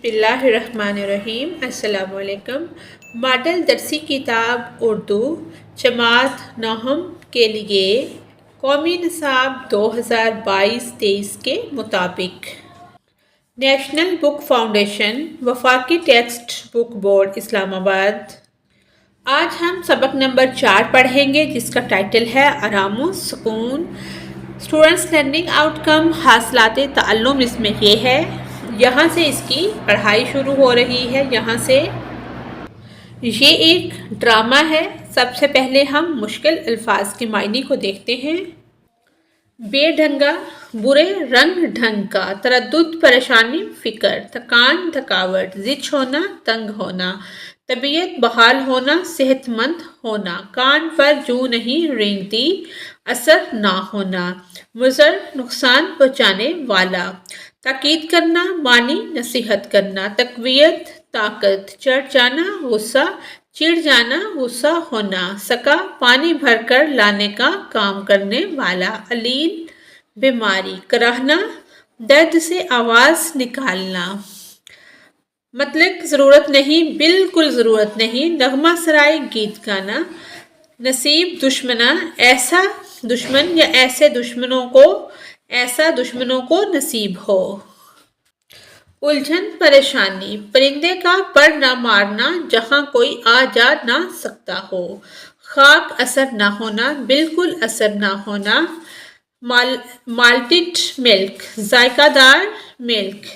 بسم اللہ الرحمن الرحیم۔ السلام علیکم۔ ماڈل درسی کتاب اردو جماعت نہم کے لیے قومی نصاب 2022-23 کے مطابق نیشنل بک فاؤنڈیشن وفاقی ٹیکسٹ بک بورڈ اسلام آباد۔ آج ہم سبق نمبر 4 پڑھیں گے جس کا ٹائٹل ہے آرام و سکون۔ اسٹوڈنٹس لرننگ آؤٹ کم، حاصلات تعلم اس میں یہ ہے، یہاں سے اس کی پڑھائی شروع ہو رہی ہے۔ یہاں سے یہ ایک ڈرامہ ہے۔ سب سے پہلے ہم مشکل الفاظ کے معنی کو دیکھتے ہیں۔ بے ڈھنگا، برے رنگ ڈھنگ کا، تردد پریشانی فکر، تھکان تھکاوٹ، زچ ہونا تنگ ہونا، طبیعت بحال ہونا صحت مند ہونا، کان پر جوں نہیں رینگتی اثر نہ ہونا، مضر نقصان پہنچانے والا، تاکید کرنا معنی نصیحت کرنا، تقویت طاقت، چڑھ جانا غصہ، چڑ جانا غصہ ہونا، سکا پانی بھر کر لانے کا کام کرنے والا، علیل بیماری، کراہنا درد سے آواز نکالنا، مطلق ضرورت نہیں بالکل ضرورت نہیں، نغمہ سرائی گیت گانا، نصیب دشمنا ایسا دشمن یا ایسے دشمنوں کو نصیب ہو، الجھن پریشانی، پرندے کا پر نہ مارنا جہاں کوئی آ جا نہ سکتا ہو، خاک اثر نہ ہونا بالکل اثر نہ ہونا، مالٹڈ ملک ذائقہ دار ملک،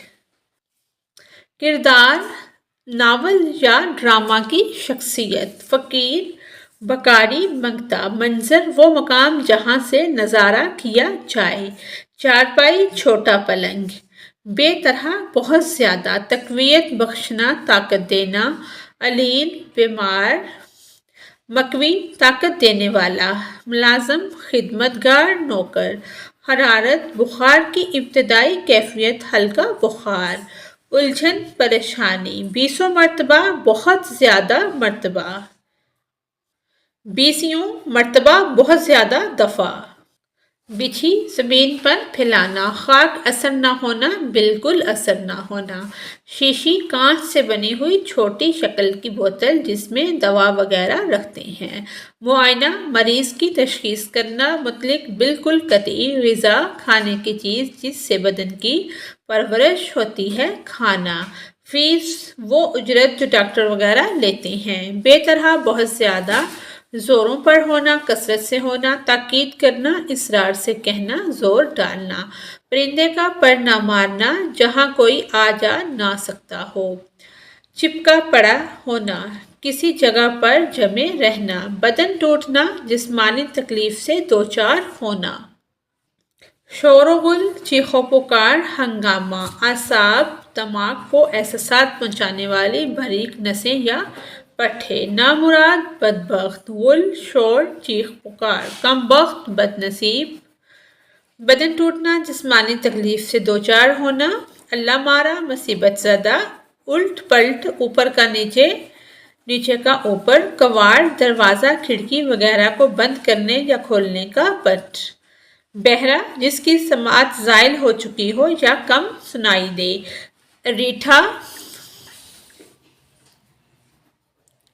کردار ناول یا ڈرامہ کی شخصیت، فقیر بکاری منگتا، منظر وہ مقام جہاں سے نظارہ کیا جائے، چارپائی چھوٹا پلنگ، بے طرح بہت زیادہ، تقویت بخشنا طاقت دینا، علیل بیمار، مقوی طاقت دینے والا، ملازم خدمتگار نوکر، حرارت بخار کی ابتدائی کیفیت ہلکا بخار، الجھن پریشانی، بیسوں مرتبہ بہت زیادہ مرتبہ، بیسیوں مرتبہ بہت زیادہ دفعہ، بچھی زمین پر پھیلانا، خاک اثر نہ ہونا بالکل اثر نہ ہونا، شیشی کانچ سے بنی ہوئی چھوٹی شکل کی بوتل جس میں دوا وغیرہ رکھتے ہیں، معائنہ مریض کی تشخیص کرنا، مطلق بالکل قطعی، غذا کھانے کی چیز جس سے بدن کی پرورش ہوتی ہے، کھانا، فیس وہ اجرت جو ڈاکٹر وغیرہ لیتے ہیں، بے طرح بہت زیادہ، زوروں پر ہونا کثرت سے ہونا، تاکید کرنا اصرار سے کہنا زور ڈالنا، پرندے کا پر نہ مارنا جہاں کوئی آ جا نہ سکتا ہو، چپکا پڑا ہونا کسی جگہ پر جمے رہنا، بدن ٹوٹنا جسمانی تکلیف سے دوچار ہونا، شور و غل چیخو پکار ہنگامہ، اعصاب دماغ کو احساسات پہنچانے والی باریک نسیں یا پٹھے، نامراد بدبخت، غل شور چیخ پکار، کم بخت بد نصیب، بدن ٹوٹنا جسمانی تکلیف سے دوچار ہونا، اللہ مارا مصیبت زدہ، الٹ پلٹ اوپر کا نیچے نیچے کا اوپر، کواڑ دروازہ کھڑکی وغیرہ کو بند کرنے یا کھولنے کا پٹ، بہرا جس کی سماعت زائل ہو چکی ہو یا کم سنائی دے، ریٹھا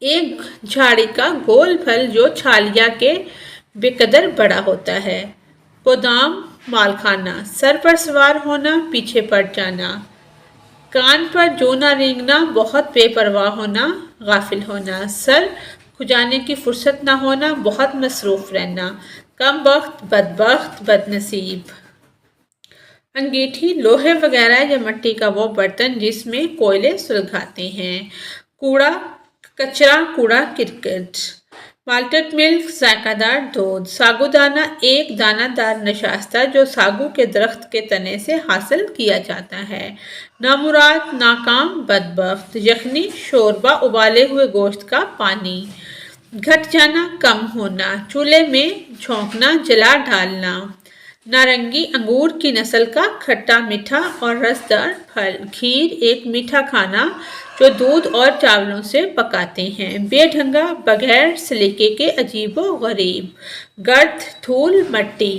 ایک جھاڑی کا گول پھل جو چھالیا کے بے قدر بڑا ہوتا ہے، گودام مال خانہ، سر پر سوار ہونا پیچھے پڑ جانا، کان پر جوں نہ رینگنا بہت بے پرواہ ہونا غافل ہونا، سر کھجانے کی فرصت نہ ہونا بہت مصروف رہنا، کم بخت بدبخت بد نصیب، انگیٹھی لوہے وغیرہ یا مٹی کا وہ برتن جس میں کوئلے سلگاتے ہیں، کوڑا کچرا کوڑا کرکٹ، مالٹڈ ملک ذائقہ دار دودھ، ساگو دانہ ایک دانہ دار نشاستہ جو ساگو کے درخت کے تنے سے حاصل کیا جاتا ہے، نامراد ناکام بدبخت، یخنی شوربہ ابالے ہوئے گوشت کا پانی، گھٹ جانا کم ہونا، چولہے میں جھونکنا جلا ڈالنا، نارنگی انگور کی نسل کا کھٹا میٹھا اور رسدار پھل، کھیر ایک میٹھا کھانا جو دودھ اور چاولوں سے پکاتے ہیں، بے ڈھنگا بغیر سلیقے کے عجیب و غریب، گرد دھول مٹی،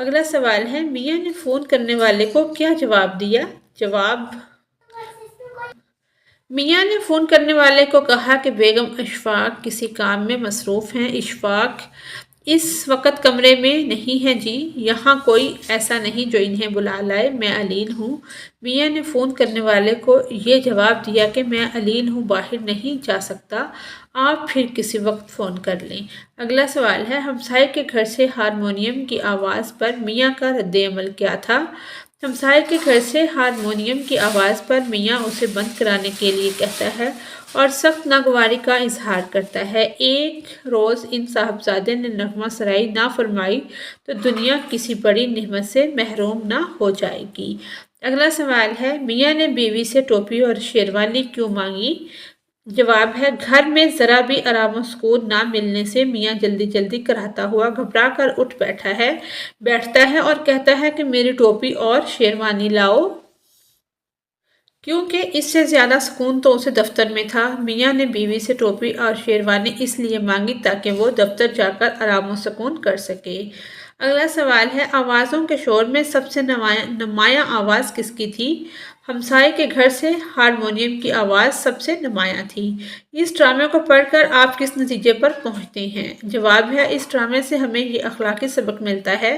اگلا سوال ہے میاں نے فون کرنے والے کو کیا جواب دیا؟ جواب: میاں نے فون کرنے والے کو کہا کہ بیگم اشفاق کسی کام میں مصروف ہیں۔ اشفاق اس وقت کمرے میں نہیں ہے جی، یہاں کوئی ایسا نہیں جو انہیں بلا لائے، میں علیل ہوں۔ میاں نے فون کرنے والے کو یہ جواب دیا کہ میں علیل ہوں، باہر نہیں جا سکتا، آپ پھر کسی وقت فون کر لیں۔ اگلا سوال ہے ہمسائے کے گھر سے ہارمونیم کی آواز پر میاں کا رد عمل کیا تھا؟ ہمسائے کے گھر سے ہارمونیم کی آواز پر میاں اسے بند کرانے کے لیے کہتا ہے اور سخت ناگواری کا اظہار کرتا ہے۔ ایک روز ان صاحبزادے نے نغمہ سرائی نہ فرمائی تو دنیا کسی بڑی نعمت سے محروم نہ ہو جائے گی۔ اگلا سوال ہے میاں نے بیوی سے ٹوپی اور شیروانی کیوں مانگی؟ جواب ہے گھر میں ذرا بھی آرام و سکون نہ ملنے سے میاں جلدی جلدی کراہتا ہوا گھبرا کر اٹھ بیٹھتا ہے اور کہتا ہے کہ میری ٹوپی اور شیروانی لاؤ، کیونکہ اس سے زیادہ سکون تو اسے دفتر میں تھا۔ میاں نے بیوی سے ٹوپی اور شیروانی اس لیے مانگی تاکہ وہ دفتر جا کر آرام و سکون کر سکے۔ اگلا سوال ہے آوازوں کے شور میں سب سے نمایاں آواز کس کی تھی؟ ہمسائے کے گھر سے ہارمونیم کی آواز سب سے نمایاں تھی۔ اس ڈرامے کو پڑھ کر آپ کس نتیجے پر پہنچتے ہیں؟ جواب ہے اس ڈرامے سے ہمیں یہ اخلاقی سبق ملتا ہے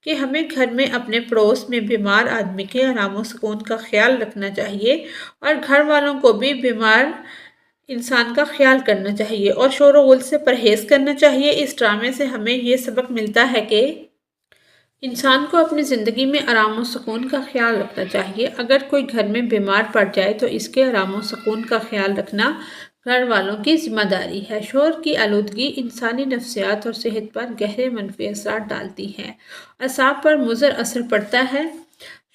کہ ہمیں گھر میں اپنے پڑوس میں بیمار آدمی کے آرام و سکون کا خیال رکھنا چاہیے اور گھر والوں کو بھی بیمار انسان کا خیال کرنا چاہیے اور شور و غل سے پرہیز کرنا چاہیے۔ اس ڈرامے سے ہمیں یہ سبق ملتا ہے کہ انسان کو اپنی زندگی میں آرام و سکون کا خیال رکھنا چاہیے۔ اگر کوئی گھر میں بیمار پڑ جائے تو اس کے آرام و سکون کا خیال رکھنا گھر والوں کی ذمہ داری ہے۔ شور کی آلودگی انسانی نفسیات اور صحت پر گہرے منفی اثرات ڈالتی ہے، اعصاب پر مضر اثر پڑتا ہے۔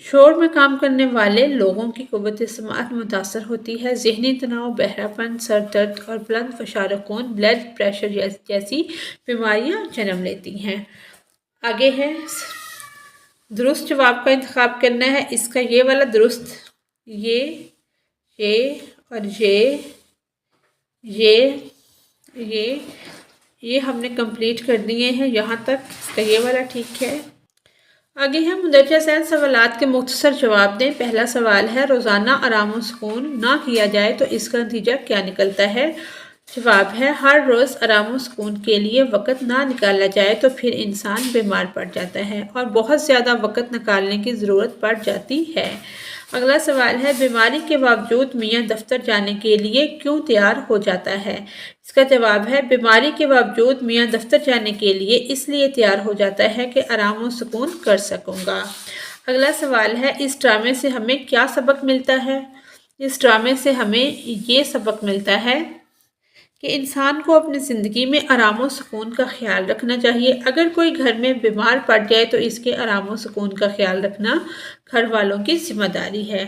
شور میں کام کرنے والے لوگوں کی قوت سماعت متاثر ہوتی ہے، ذہنی تناؤ، بہرا پن، سر درد اور بلند فشار خون، بلڈ پریشر جیسی بیماریاں جنم لیتی ہیں۔ آگے ہے درست جواب کا انتخاب کرنا ہے۔ اس کا یہ والا درست، یہ اور یہ ہم نے کمپلیٹ کر دیے ہیں یہاں تک، اس کا یہ والا ٹھیک ہے۔ آگے ہے مندرجہ ذیل سوالات کے مختصر جواب دیں۔ پہلا سوال ہے روزانہ آرام و سکون نہ کیا جائے تو اس کا نتیجہ کیا نکلتا ہے؟ جواب ہے ہر روز آرام و سکون کے لیے وقت نہ نکالا جائے تو پھر انسان بیمار پڑ جاتا ہے اور بہت زیادہ وقت نکالنے کی ضرورت پڑ جاتی ہے۔ اگلا سوال ہے بیماری کے باوجود میاں دفتر جانے کے لیے کیوں تیار ہو جاتا ہے؟ اس کا جواب ہے بیماری کے باوجود میاں دفتر جانے کے لیے اس لیے تیار ہو جاتا ہے کہ آرام و سکون کر سکوں گا۔ اگلا سوال ہے اس ڈرامے سے ہمیں کیا سبق ملتا ہے؟ اس ڈرامے سے ہمیں یہ سبق ملتا ہے کہ انسان کو اپنی زندگی میں آرام و سکون کا خیال رکھنا چاہیے۔ اگر کوئی گھر میں بیمار پڑ جائے تو اس کے آرام و سکون کا خیال رکھنا گھر والوں کی ذمہ داری ہے۔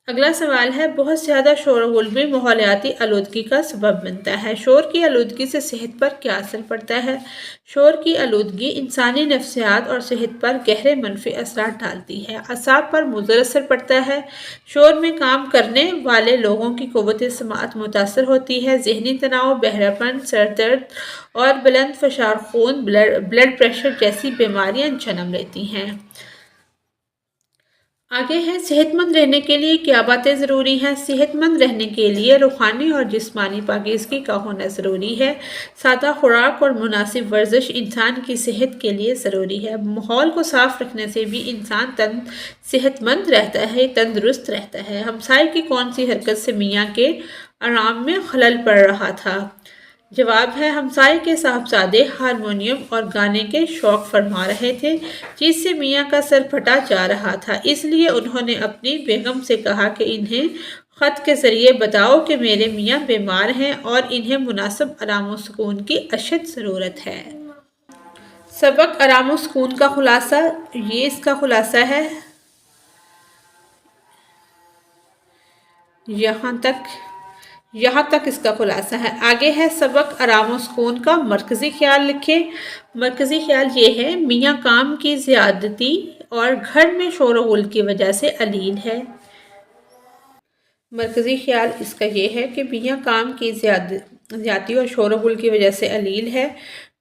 اگلا سوال ہے بہت زیادہ شور و غل بھی ماحولیاتی آلودگی کا سبب بنتا ہے۔ شور کی آلودگی سے صحت پر کیا اثر پڑتا ہے؟ شور کی آلودگی انسانی نفسیات اور صحت پر گہرے منفی اثرات ڈالتی ہے، اعصاب پر مضر اثر پڑتا ہے۔ شور میں کام کرنے والے لوگوں کی قوت سماعت متاثر ہوتی ہے، ذہنی تناؤ، بہرا پن، سر درد اور بلند فشار خون، بلڈ پریشر جیسی بیماریاں جنم لیتی ہیں۔ آگے ہے صحت مند رہنے کے لیے کیا باتیں ضروری ہیں؟ صحت مند رہنے کے لیے روحانی اور جسمانی پاکیزگی کا ہونا ضروری ہے۔ سادہ خوراک اور مناسب ورزش انسان کی صحت کے لیے ضروری ہے۔ ماحول کو صاف رکھنے سے بھی انسان صحت مند رہتا ہے، تندرست رہتا ہے۔ ہمسائے کی کون سی حرکت سے میاں کے آرام میں خلل پڑ رہا تھا؟ جواب ہے ہمسائے کے صاحبزادے ہارمونیم اور گانے کے شوق فرما رہے تھے جس سے میاں کا سر پھٹا جا رہا تھا، اس لیے انہوں نے اپنی بیگم سے کہا کہ انہیں خط کے ذریعے بتاؤ کہ میرے میاں بیمار ہیں اور انہیں مناسب آرام و سکون کی اشد ضرورت ہے۔ سبق آرام و سکون کا خلاصہ، یہ اس کا خلاصہ ہے، یہاں تک اس کا خلاصہ ہے۔ آگے ہے سبق آرام و سکون کا مرکزی خیال لکھیں۔ مرکزی خیال یہ ہے میاں کام کی زیادتی اور گھر میں شور و غل کی وجہ سے علیل ہے۔ مرکزی خیال اس کا یہ ہے کہ میاں کام کی زیادتی اور شور و غل کی وجہ سے علیل ہے۔